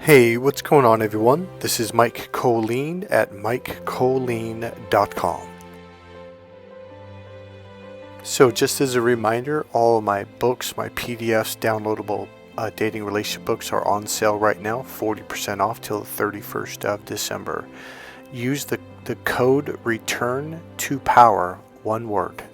Hey, what's going on everyone? This is Mike Kollin at MikeKollin.com. So just as a reminder, all of my books, my PDFs, downloadable dating relationship books are on sale right now, 40% off till the 31st of December. Use the code return to power, one word.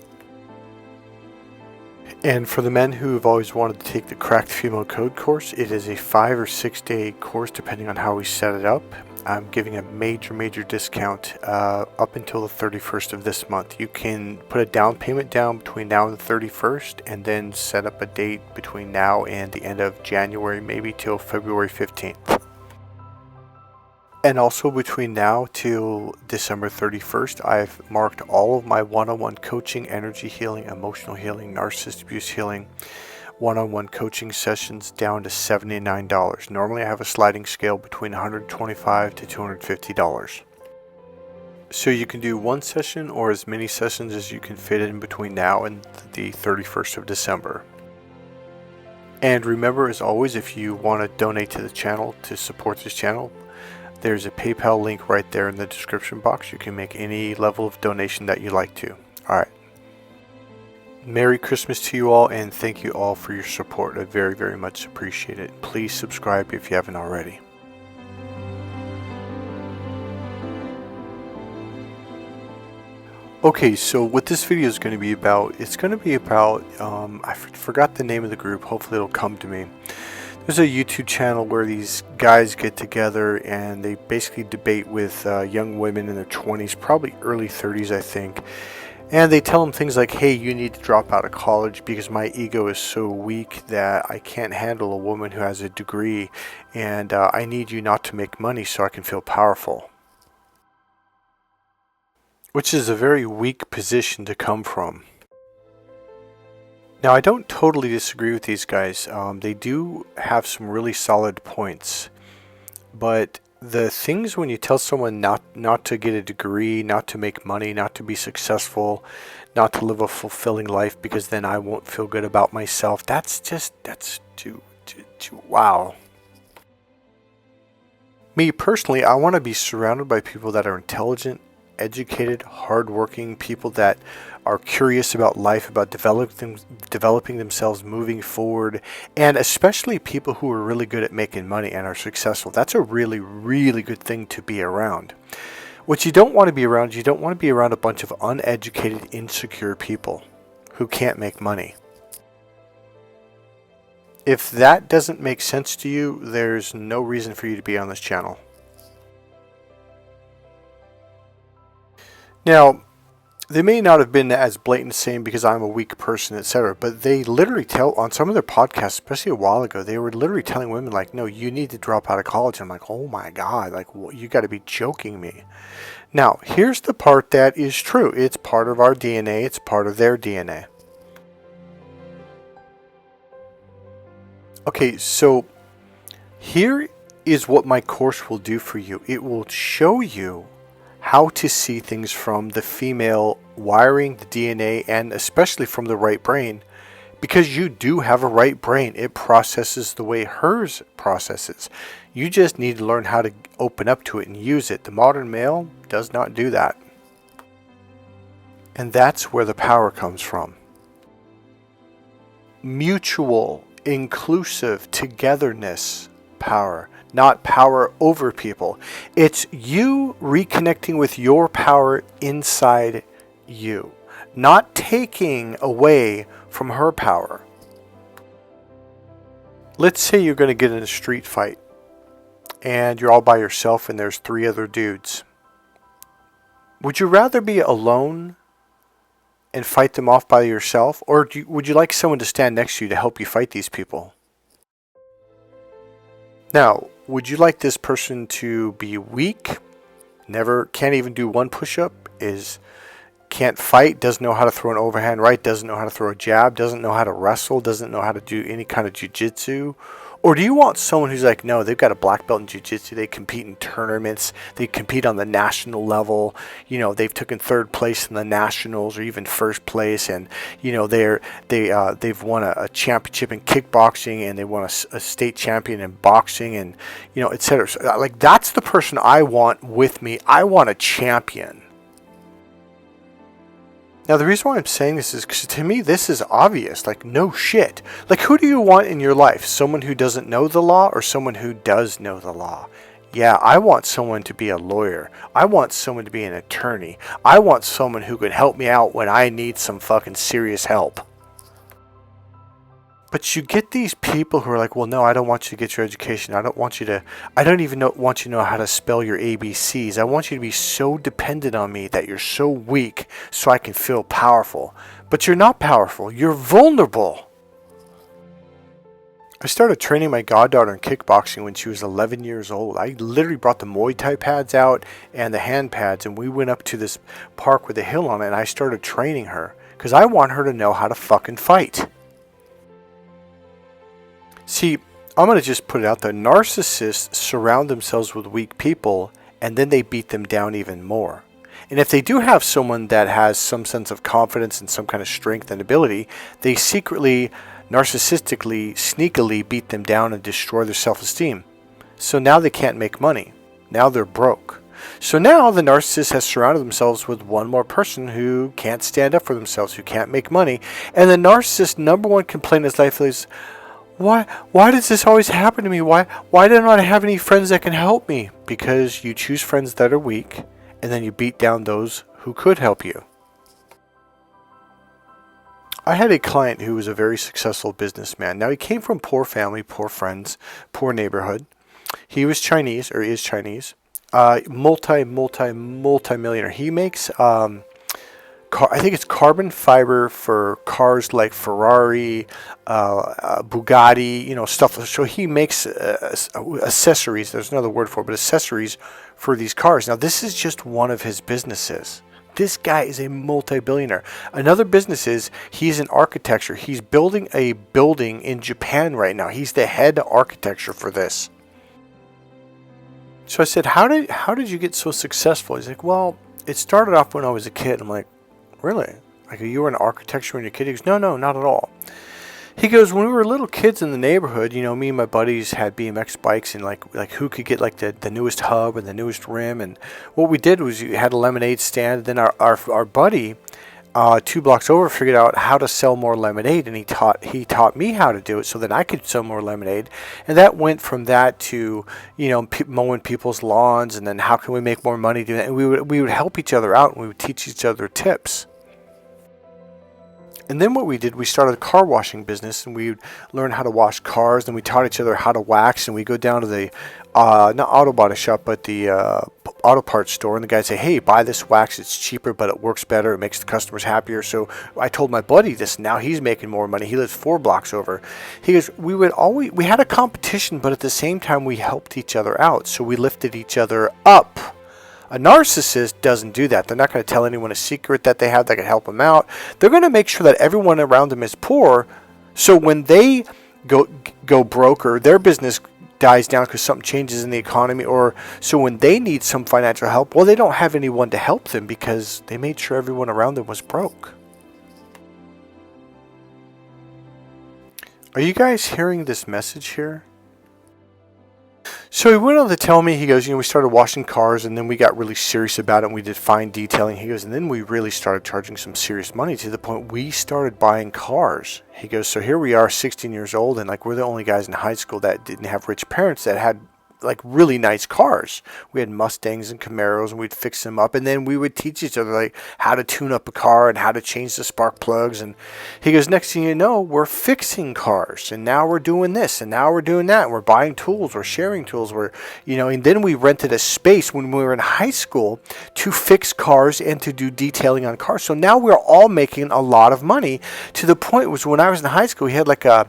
And for the men who have always wanted to take the Cracked Female Code course, it is a 5 or 6 day course depending on how we set it up. I'm giving a major discount up until the 31st of this month. You can put a down payment down between now and the 31st and then set up a date between now and the end of January, maybe till February 15th. And also between now till December 31st, I've marked all of my one-on-one coaching, energy healing, emotional healing, narcissist abuse healing, one-on-one coaching sessions down to $79. Normally I have a sliding scale between $125 to $250. So you can do one session or as many sessions as you can fit in between now and the 31st of December. And remember, as always, if you want to donate to the channel to support this channel, there's a PayPal link right there in the description box. You can make any level of donation that you like to. Alright. Merry Christmas to you all, and thank you all for your support. I very much appreciate it. Please subscribe if you haven't already. Okay, so what this video is going to be about, I forgot the name of the group. Hopefully it'll come to me. There's a YouTube channel where these guys get together and they basically debate with young women in their 20s, probably early 30s, I think. And they tell them things like, hey, you need to drop out of college because my ego is so weak that I can't handle a woman who has a degree, and I need you not to make money so I can feel powerful. Which is a very weak position to come from. Now, I don't totally disagree with these guys. They do have some really solid points. But the things when you tell someone not to get a degree, not to make money, not to be successful, not to live a fulfilling life because then I won't feel good about myself, that's too wow. Me personally, I want to be surrounded by people that are intelligent, educated, hardworking, people that are curious about life, about developing themselves, moving forward, and especially people who are really good at making money and are successful. That's a really good thing to be around. What you don't want to be around, you don't want to be around a bunch of uneducated, insecure people who can't make money. If that doesn't make sense to you, there's no reason for you to be on this channel. Now, they may not have been as blatant saying because I'm a weak person, etc., but they literally tell on some of their podcasts, especially a while ago, they were literally telling women like, no, you need to drop out of college. I'm like, oh my God, like, you got to be joking me. Now, here's the part that is true. It's part of our DNA. It's part of their DNA. Okay, so here is what my course will do for you. It will show you how to see things from the female wiring, the DNA, and especially from the right brain, because you do have a right brain. It processes the way hers processes. You just need to learn how to open up to it and use it. The modern male does not do that. And that's where the power comes from. Mutual, inclusive, togetherness power. Not power over people. It's you reconnecting with your power inside you, not taking away from her power. Let's say you're going to get in a street fight and you're all by yourself and there's 3 other dudes. Would you rather be alone and fight them off by yourself, or would you like someone to stand next to you to help you fight these people? Now, would you like this person to be weak, can't even do one push-up, can't fight, doesn't know how to throw an overhand right, doesn't know how to throw a jab, doesn't know how to wrestle, doesn't know how to do any kind of jiu-jitsu? Or do you want someone who's like, no, they've got a black belt in jiu-jitsu, they compete in tournaments, they compete on the national level, they've taken third place in the nationals or even first place, and they've won a championship in kickboxing, and they won a state champion in boxing, and etc. So, like, that's the person I want with me. I want a champion. Now, the reason why I'm saying this is because to me, this is obvious. Like, no shit. Like, who do you want in your life? Someone who doesn't know the law or someone who does know the law? Yeah, I want someone to be a lawyer. I want someone to be an attorney. I want someone who could help me out when I need some fucking serious help. But you get these people who are like, well, no, I don't want you to get your education. I don't even want you to know how to spell your ABCs. I want you to be so dependent on me that you're so weak so I can feel powerful. But you're not powerful. You're vulnerable. I started training my goddaughter in kickboxing when she was 11 years old. I literally brought the Muay Thai pads out and the hand pads, and we went up to this park with a hill on it, and I started training her because I want her to know how to fucking fight. See, I'm going to just put it out there. Narcissists surround themselves with weak people, and then they beat them down even more. And if they do have someone that has some sense of confidence and some kind of strength and ability, they secretly, narcissistically, sneakily beat them down and destroy their self-esteem. So now they can't make money. Now they're broke. So now the narcissist has surrounded themselves with one more person who can't stand up for themselves, who can't make money. And the narcissist's number one complaint in his life is, Why does this always happen to me? Why don't I have any friends that can help me? Because you choose friends that are weak, and then you beat down those who could help you. I had a client who was a very successful businessman. Now, he came from poor family, poor friends, poor neighborhood. He was Chinese, or is Chinese. Multi-millionaire. He makes... I think it's carbon fiber for cars like Ferrari, Bugatti, stuff. So he makes accessories. There's another word for it, but accessories for these cars. Now, this is just one of his businesses. This guy is a multi-billionaire. Another business is he's in architecture. He's building a building in Japan right now. He's the head architecture for this. So I said, how did you get so successful? He's like, well, it started off when I was a kid. I'm like, really? Like, you were in architecture when you were a kid? He goes, no, not at all. He goes, when we were little kids in the neighborhood, me and my buddies had BMX bikes, and like who could get like the newest hub and the newest rim. And what we did was you had a lemonade stand. And then our buddy, 2 blocks over, figured out how to sell more lemonade, and he taught me how to do it so that I could sell more lemonade. And that went from that to mowing people's lawns, and then how can we make more money doing that? And we would help each other out, and we would teach each other tips. And then what we did, we started a car washing business, and we would learn how to wash cars, and we taught each other how to wax, and we go down to the, not auto body shop, but the auto parts store, and the guy say, hey, buy this wax, it's cheaper, but it works better, it makes the customers happier. So I told my buddy this, and now he's making more money. He lives 4 blocks over. He goes, we had a competition, but at the same time, we helped each other out, so we lifted each other up. A narcissist doesn't do that. They're not going to tell anyone a secret that they have that can help them out. They're going to make sure that everyone around them is poor, so when they go broke or their business dies down because something changes in the economy, or so when they need some financial help, well, they don't have anyone to help them because they made sure everyone around them was broke. Are you guys hearing this message here? So he went on to tell me, he goes, we started washing cars, and then we got really serious about it, and we did fine detailing. He goes, and then we really started charging some serious money to the point we started buying cars. He goes, so here we are, 16 years old, and like we're the only guys in high school that didn't have rich parents that had like really nice cars. We had Mustangs and Camaros, and we'd fix them up, and then we would teach each other like how to tune up a car and how to change the spark plugs. And he goes, next thing you know, we're fixing cars, and now we're doing this, and now we're doing that, and we're buying tools, we're sharing tools, and then we rented a space when we were in high school to fix cars and to do detailing on cars. So now we're all making a lot of money, to the point was when I was in high school, he had like a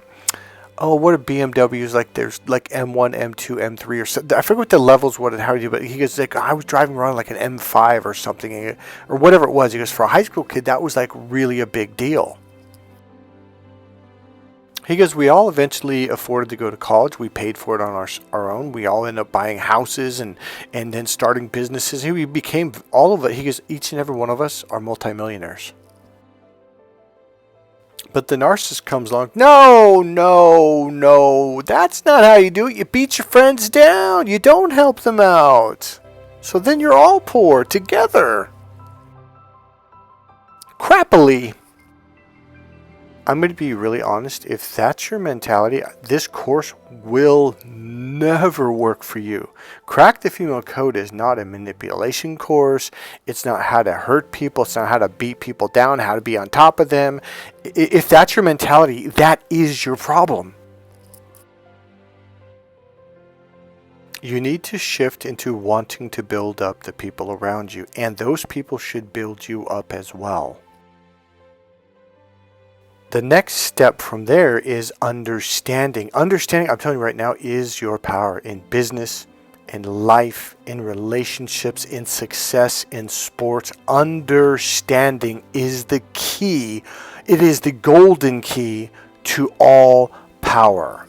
what are BMWs like? There's like M1, M2, M3, or something. I forget what the levels were and how you do, but he goes like, I was driving around like an M5 or something, or whatever it was. He goes, for a high school kid, that was like really a big deal. He goes, we all eventually afforded to go to college. We paid for it on our own. We all ended up buying houses and then starting businesses. We became all of it. He goes, each and every one of us are multimillionaires. But the narcissist comes along. No. That's not how you do it. You beat your friends down. You don't help them out. So then you're all poor together. Crappily. I'm going to be really honest. If that's your mentality, this course will never work for you. Crack the Female Code is not a manipulation course. It's not how to hurt people. It's not how to beat people down, how to be on top of them. If that's your mentality, that is your problem. You need to shift into wanting to build up the people around you, and those people should build you up as well. The next step from there is understanding. Understanding, I'm telling you right now, is your power in business, in life, in relationships, in success, in sports. Understanding is the key. It is the golden key to all power.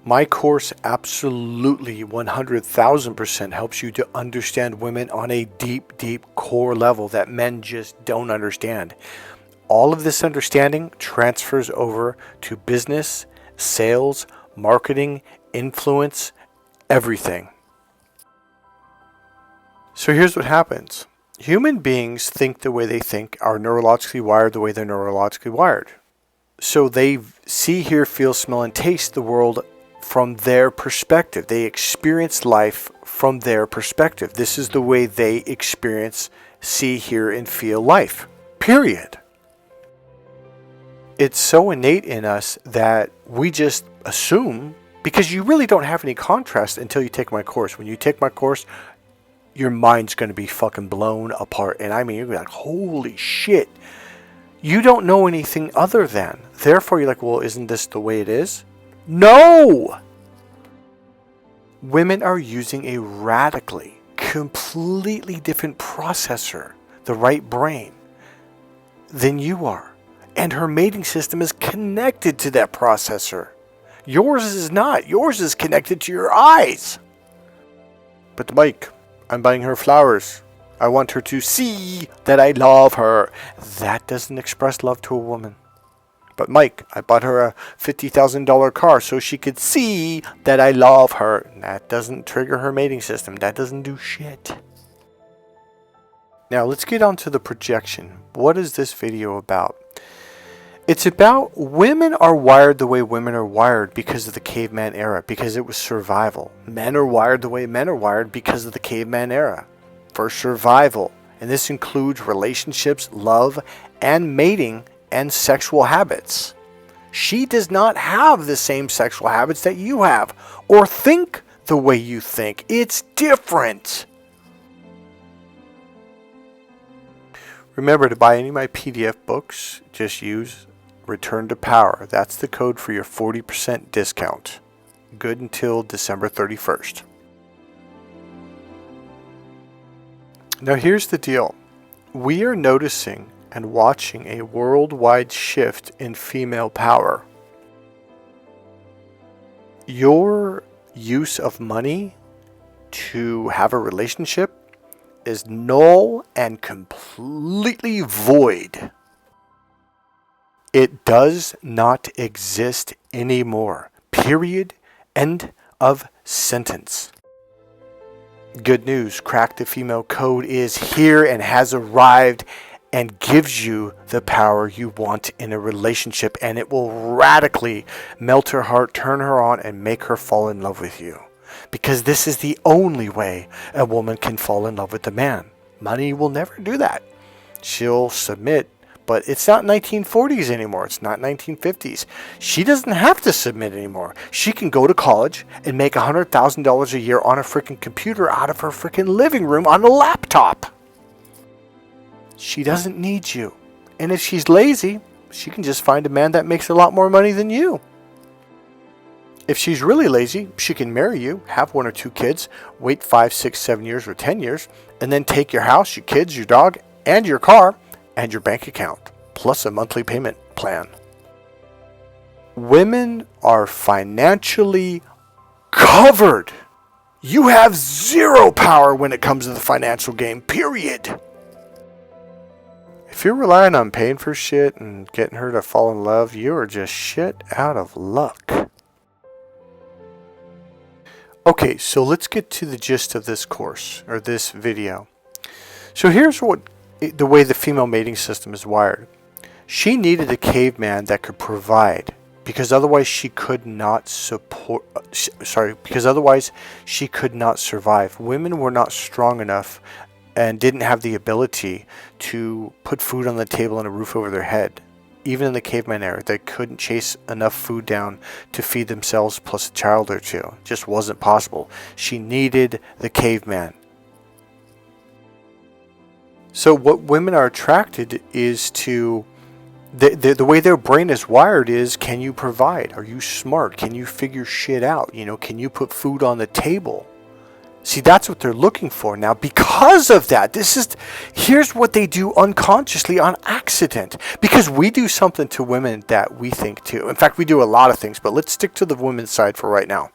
My course absolutely 100,000% helps you to understand women on a deep, deep core level that men just don't understand. All of this understanding transfers over to business, sales, marketing, influence, everything. So here's what happens. Human beings think the way they think, are neurologically wired the way they're neurologically wired. So they see, hear, feel, smell, and taste the world from their perspective. They experience life from their perspective. This is the way they experience, see, hear, and feel life. Period. It's so innate in us that we just assume, because you really don't have any contrast until you take my course. When you take my course, your mind's going to be fucking blown apart. And I mean, you're like, holy shit. You don't know anything other than. Therefore, you're like, well, isn't this the way it is? No! Women are using a radically, completely different processor, the right brain, than you are. And her mating system is connected to that processor. Yours is not. Yours is connected to your eyes. But Mike, I'm buying her flowers. I want her to see that I love her. That doesn't express love to a woman. But Mike, I bought her a $50,000 car so she could see that I love her. That doesn't trigger her mating system. That doesn't do shit. Now let's get on to the projection. What is this video about? It's about women are wired the way women are wired because of the caveman era, because it was survival. Men are wired the way men are wired because of the caveman era, for survival. And this includes relationships, love, and mating, and sexual habits. She does not have the same sexual habits that you have, or think the way you think. It's different. Remember, to buy any of my PDF books, just use Return to Power. That's the code for your 40% discount. Good until December 31st. Now here's the deal. We are noticing and watching a worldwide shift in female power. Your use of money to have a relationship is null and completely void. It does not exist anymore. Period. End of sentence. Good news. Crack the Female Code is here and has arrived and gives you the power you want in a relationship, and it will radically melt her heart, turn her on, and make her fall in love with you. Because this is the only way a woman can fall in love with a man. Money will never do that. She'll submit. But it's not 1940s anymore. It's not 1950s. She doesn't have to submit anymore. She can go to college and make $100,000 a year on a freaking computer out of her freaking living room on a laptop. She doesn't need you. And if she's lazy, she can just find a man that makes a lot more money than you. If she's really lazy, she can marry you, have 1 or 2 kids, wait 5, 6, 7 years or 10 years, and then take your house, your kids, your dog, and your car, and your bank account, plus a monthly payment plan. Women are financially covered. You have zero power when it comes to the financial game, period. If you're relying on paying for shit and getting her to fall in love, you are just shit out of luck. Okay, so let's get to the gist of this course, or this video. So here's the way the female mating system is wired. She needed a caveman that could provide, because otherwise she could not because otherwise she could not survive. Women were not strong enough and didn't have the ability to put food on the table and a roof over their head. Even in the caveman era, they couldn't chase enough food down to feed themselves plus a child or two. It just wasn't possible. She needed the caveman. So what women are attracted is to, the way their brain is wired is, can you provide? Are you smart? Can you figure shit out? Can you put food on the table? See, that's what they're looking for. Now, because of that, here's what they do unconsciously on accident. Because we do something to women that we think too. In fact, we do a lot of things, but let's stick to the women's side for right now.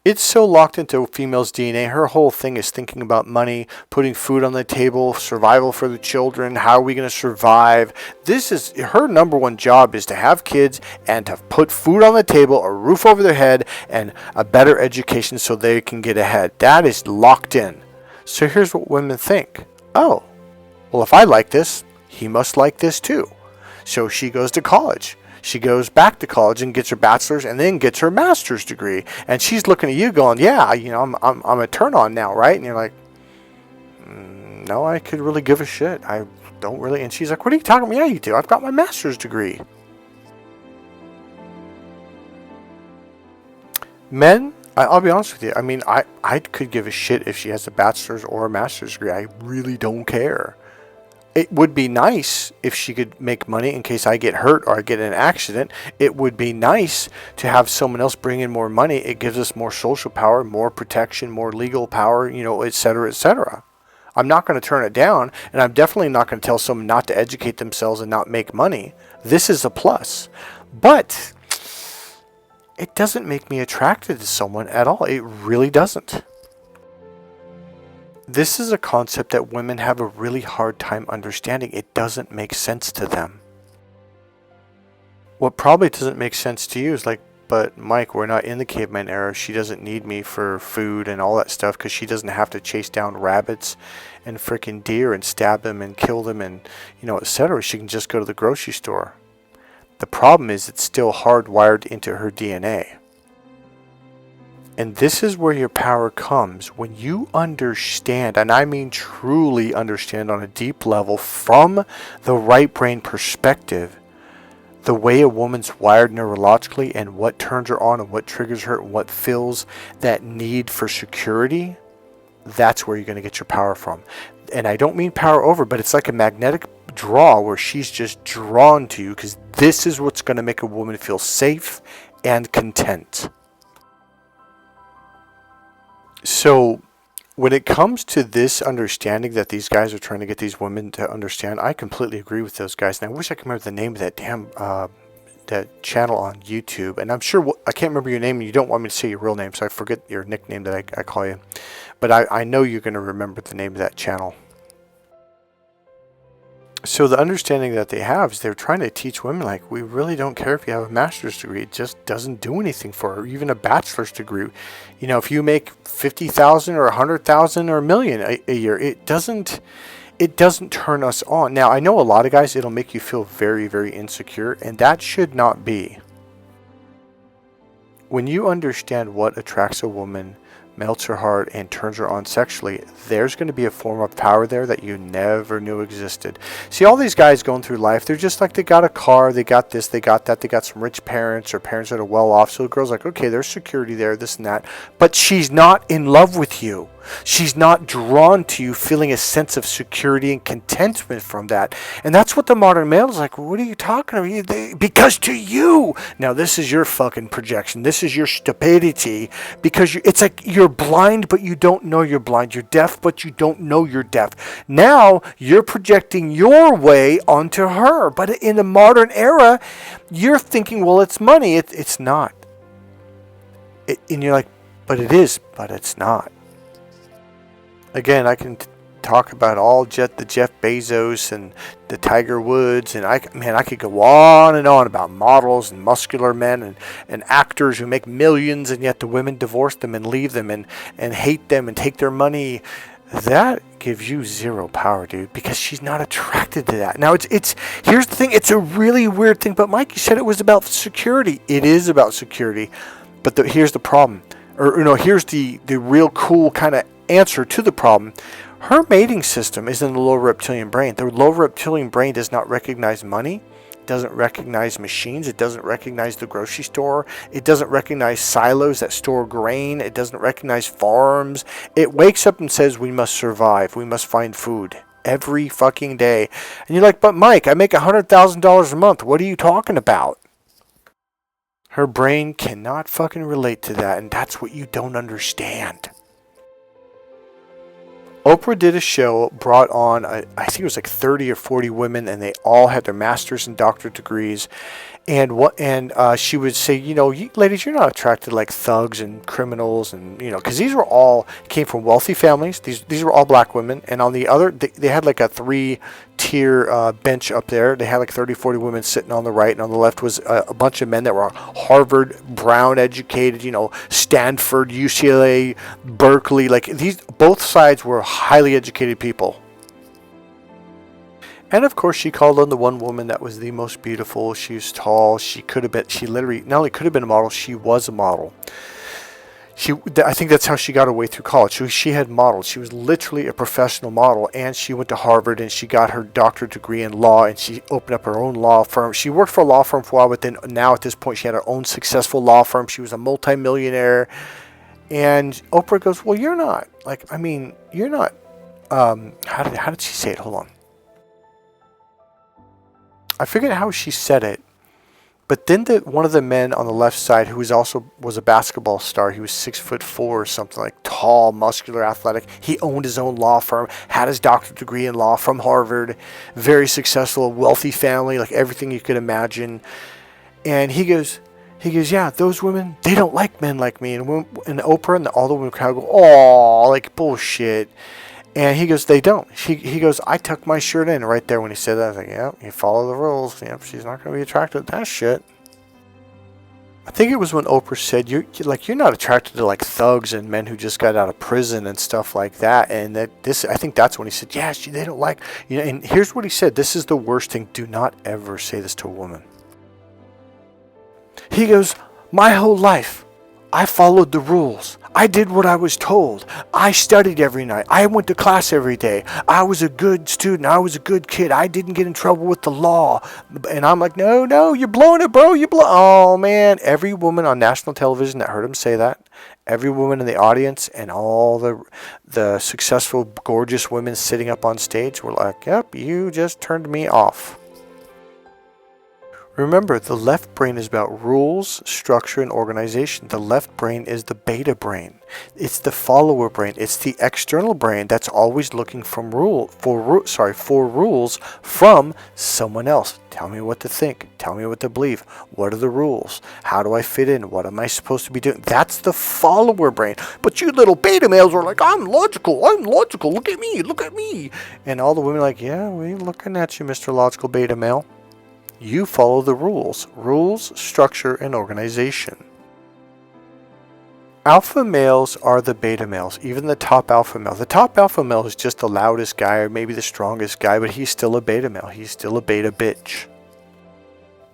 It's so locked into a female's DNA. Her whole thing is thinking about money, putting food on the table, survival for the children. How are we going to survive? This is her number one job, is to have kids and to put food on the table, a roof over their head, and a better education so they can get ahead. That is locked in. So here's what women think. Oh, well, if I like this, he must like this too. So she goes to college. She goes back to college and gets her bachelor's and then gets her master's degree. And she's looking at you going, yeah, I'm a turn on now, right? And you're like, no, I could really give a shit. I don't really. And she's like, what are you talking about? Yeah, you do. I've got my master's degree. Men, I'll be honest with you. I mean, I could give a shit if she has a bachelor's or a master's degree. I really don't care. It would be nice if she could make money in case I get hurt or I get in an accident. It would be nice to have someone else bring in more money. It gives us more social power, more protection, more legal power, et cetera, et cetera. I'm not going to turn it down, and I'm definitely not going to tell someone not to educate themselves and not make money. This is a plus. But it doesn't make me attracted to someone at all. It really doesn't. This is a concept that women have a really hard time understanding. It doesn't make sense to them. What probably doesn't make sense to you is like, but Mike, we're not in the caveman era. She doesn't need me for food and all that stuff because she doesn't have to chase down rabbits and freaking deer and stab them and kill them and, etc. She can just go to the grocery store. The problem is it's still hardwired into her DNA. And this is where your power comes when you understand, and I mean truly understand on a deep level from the right brain perspective, the way a woman's wired neurologically and what turns her on and what triggers her and what fills that need for security. That's where you're going to get your power from. And I don't mean power over, but it's like a magnetic draw where she's just drawn to you because this is what's going to make a woman feel safe and content. So when it comes to this understanding that these guys are trying to get these women to understand, I completely agree with those guys. And I wish I could remember the name of that damn that channel on YouTube. And I'm sure, I can't remember your name, and you don't want me to say your real name, so I forget your nickname that I call you. But I know you're going to remember the name of that channel. So the understanding that they have is they're trying to teach women, like, we really don't care if you have a master's degree. It just doesn't do anything for her. Even a bachelor's degree. If you make $50,000 or $100,000 or $1 million a year, it doesn't turn us on. Now, I know a lot of guys, it'll make you feel very, very insecure, and that should not be. When you understand what attracts a woman, melts her heart, and turns her on sexually, there's going to be a form of power there that you never knew existed. See, all these guys going through life, they're just like, they got a car, they got this, they got that, they got some rich parents or parents that are well off. So the girl's like, okay, there's security there, this and that. But she's not in love with you. She's not drawn to you, feeling a sense of security and contentment from that. And that's what the modern male is like. What are you talking about? Because to you, now this is your fucking projection. This is your stupidity. Because it's like you're blind, but you don't know you're blind. You're deaf, but you don't know you're deaf. Now you're projecting your way onto her. But in the modern era, you're thinking, well, it's money. It's not. And you're like, but it is, but it's not. Again, I can talk about the Jeff Bezos and the Tiger Woods, and I could go on and on about models and muscular men and actors who make millions, and yet the women divorce them and leave them and hate them and take their money. That gives you zero power, dude, because she's not attracted to that. Now, it's here's the thing. It's a really weird thing, but Mike, you said it was about security. It is about security, but here's the problem. Here's the real cool kind of answer to the problem. Her mating system is in the lower reptilian brain. The lower reptilian brain does not recognize money, doesn't recognize machines, it doesn't recognize the grocery store, it doesn't recognize silos that store grain, it doesn't recognize farms. It wakes up and says, we must survive, we must find food every fucking day. And you're like, but Mike, I make $100,000 a month. What are you talking about? Her brain cannot fucking relate to that, and that's what you don't understand. Oprah did a show, brought on, I think it was like 30 or 40 women, and they all had their master's and doctorate degrees. And she would say, ladies, you're not attracted to like thugs and criminals, and because these were all came from wealthy families. These were all black women, and on the other, they had like a 3-tier bench up there. They had like 30, 40 women sitting on the right, and on the left was a bunch of men that were Harvard, Brown educated, Stanford, UCLA, Berkeley. Like both sides were highly educated people. And of course, she called on the one woman that was the most beautiful. She was tall. She literally not only could have been a model, she was a model. I think that's how she got her way through college. She had modeled. She was literally a professional model, and she went to Harvard and she got her doctorate degree in law, and she opened up her own law firm. She worked for a law firm for a while, but then now at this point, she had her own successful law firm. She was a multimillionaire. And Oprah goes, well, you're not. You're not. How did she say it? Hold on. I forget how she said it, but then one of the men on the left side, who was a basketball star, he was 6'4" or something, like tall, muscular, athletic. He owned his own law firm, had his doctorate degree in law from Harvard, very successful, wealthy family, like everything you could imagine. And he goes, yeah, those women, they don't like men like me. And Oprah and all the women crowd go, oh, like bullshit. And he goes, they don't. He goes, I tucked my shirt in right there when he said that. I was like, yeah, you follow the rules. Yep, she's not going to be attracted to that shit. I think it was when Oprah said, you're not attracted to like thugs and men who just got out of prison and stuff like that. And I think that's when he said, yeah, they don't like, and here's what he said. This is the worst thing. Do not ever say this to a woman. He goes, my whole life, I followed the rules. I did what I was told. I studied every night. I went to class every day. I was a good student. I was a good kid. I didn't get in trouble with the law. And I'm like, no, you're blowing it, bro. Oh, man. Every woman on national television that heard him say that, every woman in the audience, and all the successful, gorgeous women sitting up on stage were like, yep, you just turned me off. Remember, the left brain is about rules, structure, and organization. The left brain is the beta brain. It's the follower brain. It's the external brain that's always looking for rules from someone else. Tell me what to think. Tell me what to believe. What are the rules? How do I fit in? What am I supposed to be doing? That's the follower brain. But you little beta males are like, I'm logical. Look at me. And all the women are like, yeah, we're looking at you, Mr. Logical Beta Male. You follow the rules, structure, and organization. Alpha males are the beta males, even the top alpha male. The top alpha male is just the loudest guy or maybe the strongest guy, but he's still a beta male. He's still a beta bitch.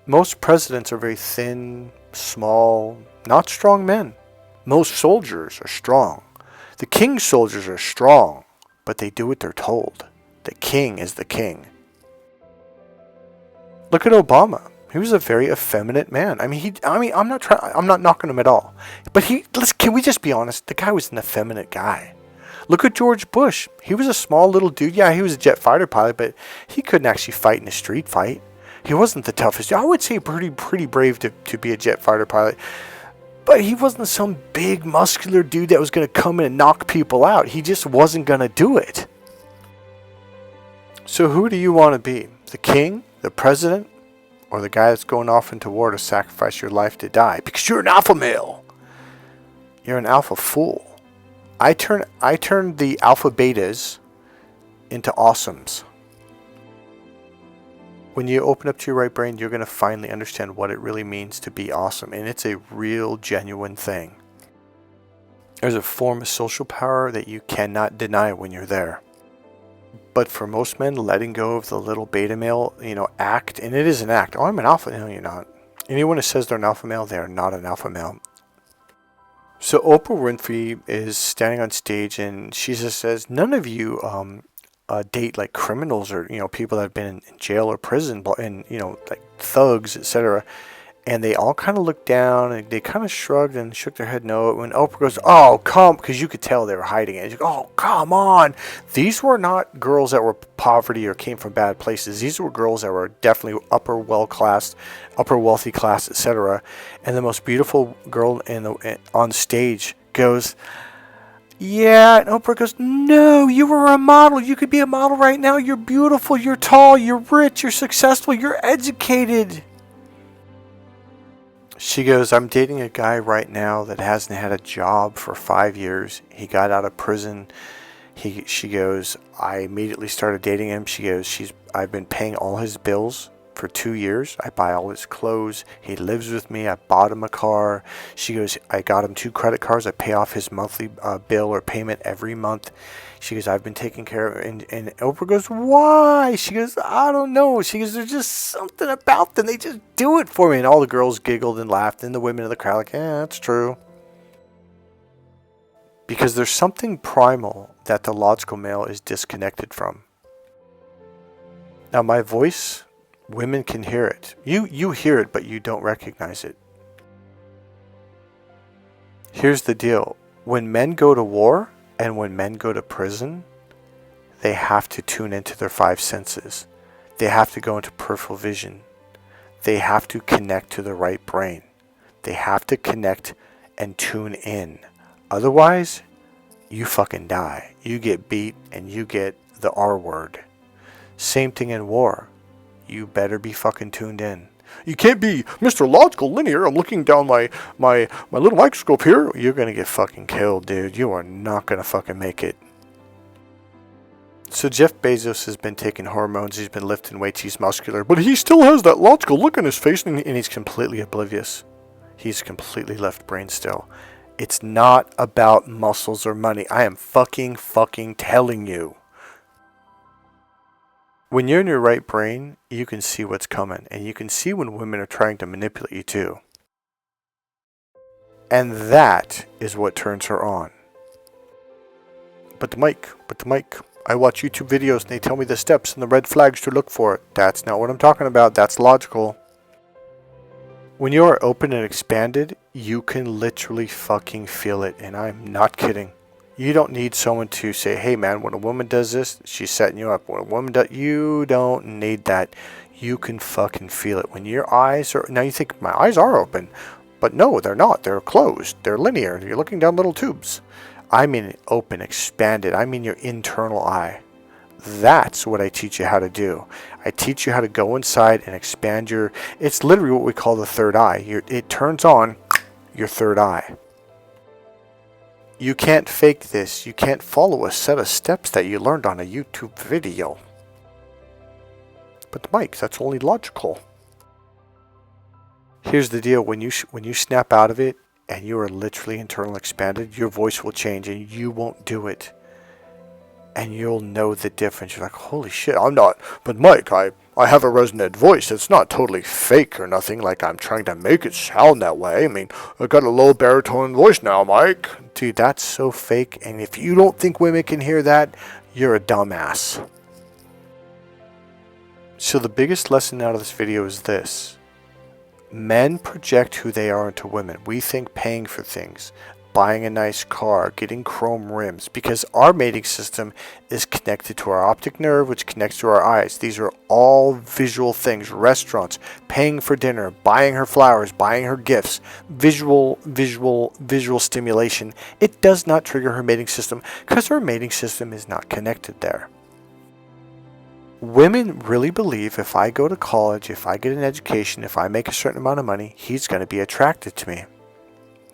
Most presidents are very thin, small, not strong men. Most soldiers are strong. The king's soldiers are strong, but they do what they're told. The king is the king. Look at Obama. He was a very effeminate man. I'm not knocking him at all. But can we just be honest? The guy was an effeminate guy. Look at George Bush. He was a small little dude. Yeah, he was a jet fighter pilot, but he couldn't actually fight in a street fight. He wasn't the toughest. I would say pretty brave to be a jet fighter pilot. But he wasn't some big muscular dude that was going to come in and knock people out. He just wasn't going to do it. So who do you want to be? The king? The president? Or the guy that's going off into war to sacrifice your life to die? Because you're an alpha male. You're an alpha fool. I turn the alpha betas into awesomes. When you open up to your right brain, you're going to finally understand what it really means to be awesome. And it's a real, genuine thing. There's a form of social power that you cannot deny when you're there. But for most men, letting go of the little beta male, act, and it is an act. Oh, I'm an alpha. No, you're not. Anyone who says they're an alpha male, they're not an alpha male. So Oprah Winfrey is standing on stage and she just says, none of you date like criminals or people that have been in jail or prison and like thugs, etc. And they all kind of looked down and they kind of shrugged and shook their head no. When Oprah goes, oh come, because you could tell they were hiding it. She's like, oh come on, these were not girls that were poverty or came from bad places. These were girls that were definitely upper wealthy class, etc. And the most beautiful girl on stage goes, yeah, and Oprah goes, no, you were a model. You could be a model right now. You're beautiful, you're tall, you're rich, you're successful, you're educated. She goes, I'm dating a guy right now that hasn't had a job for 5 years. He got out of prison. She goes, I immediately started dating him. She goes, I've been paying all his bills for 2 years. I buy all his clothes. He lives with me. I bought him a car. She goes, I got him 2 credit cards. I pay off his monthly bill or payment every month. She goes, I've been taking care of it. And Oprah goes, why? She goes, I don't know. She goes, there's just something about them. They just do it for me. And all the girls giggled and laughed. And the women in the crowd like, yeah, that's true. Because there's something primal that the logical male is disconnected from. Now, my voice, women can hear it. You hear it, but you don't recognize it. Here's the deal. When men go to war and when men go to prison, they have to tune into their 5 senses. They have to go into peripheral vision. They have to connect to the right brain. They have to connect and tune in. Otherwise, you fucking die. You get beat and you get the R word. Same thing in war. You better be fucking tuned in. You can't be Mr. Logical Linear. I'm looking down my little microscope here. You're going to get fucking killed, dude. You are not going to fucking make it. So Jeff Bezos has been taking hormones. He's been lifting weights. He's muscular. But he still has that logical look on his face. And he's completely oblivious. He's completely left brain still. It's not about muscles or money. I am fucking telling you. When you're in your right brain, you can see what's coming. And you can see when women are trying to manipulate you too. And that is what turns her on. But the mic. I watch YouTube videos and they tell me the steps and the red flags to look for. That's not what I'm talking about. That's logical. When you are open and expanded, you can literally fucking feel it. And I'm not kidding. You don't need someone to say, hey man, when a woman does this, she's setting you up. When a woman does, you don't need that. You can fucking feel it. When your eyes are, now you think my eyes are open, but no, they're not. They're closed. They're linear. You're looking down little tubes. I mean open, expanded. I mean your internal eye. That's what I teach you how to do. I teach you how to go inside and expand your, it's literally what we call the third eye. It turns on your third eye. You can't fake this. You can't follow a set of steps that you learned on a YouTube video. But Mike, that's only logical. Here's the deal. When you snap out of it and you are literally internal expanded, your voice will change and you won't do it. And you'll know the difference. You're like, holy shit, I'm not. But Mike, I have a resonant voice. It's not totally fake or nothing like I'm trying to make it sound that way. I mean, I got a low baritone voice now, Mike. Dude, that's so fake. And if you don't think women can hear that, you're a dumbass. So the biggest lesson out of this video is this. Men project who they are into women. We think paying for things, buying a nice car, getting chrome rims, because our mating system is connected to our optic nerve, which connects to our eyes. These are all visual things. Restaurants, paying for dinner, buying her flowers, buying her gifts, visual stimulation. It does not trigger her mating system because her mating system is not connected there. Women really believe if I go to college, if I get an education, if I make a certain amount of money, he's going to be attracted to me.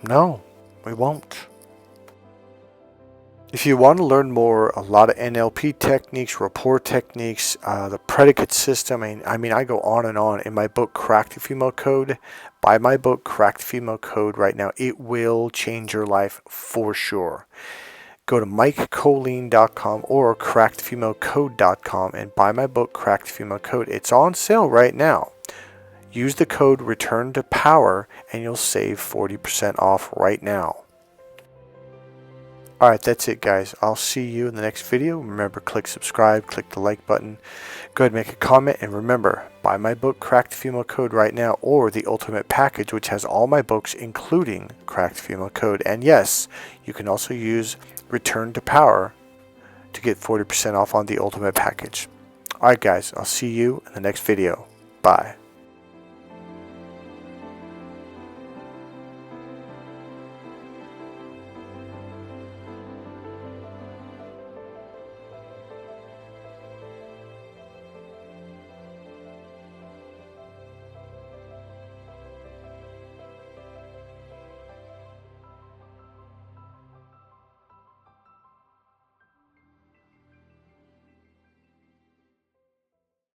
No, we won't. If you want to learn more, a lot of NLP techniques, rapport techniques, the predicate system, I mean, I go on and on. In my book, Crack the Female Code, buy my book, Crack the Female Code right now. It will change your life for sure. Go to MikeKollin.com or CrackTheFemaleCode.com and buy my book, Crack the Female Code. It's on sale right now. Use the code Return to Power and you'll save 40% off right now. Alright, that's it guys. I'll see you in the next video. Remember, click subscribe, click the like button. Go ahead and make a comment, and remember, buy my book Crack the Female Code right now, or the Ultimate Package, which has all my books including Crack the Female Code. And yes, you can also use Return to Power to get 40% off on the Ultimate Package. Alright guys, I'll see you in the next video. Bye.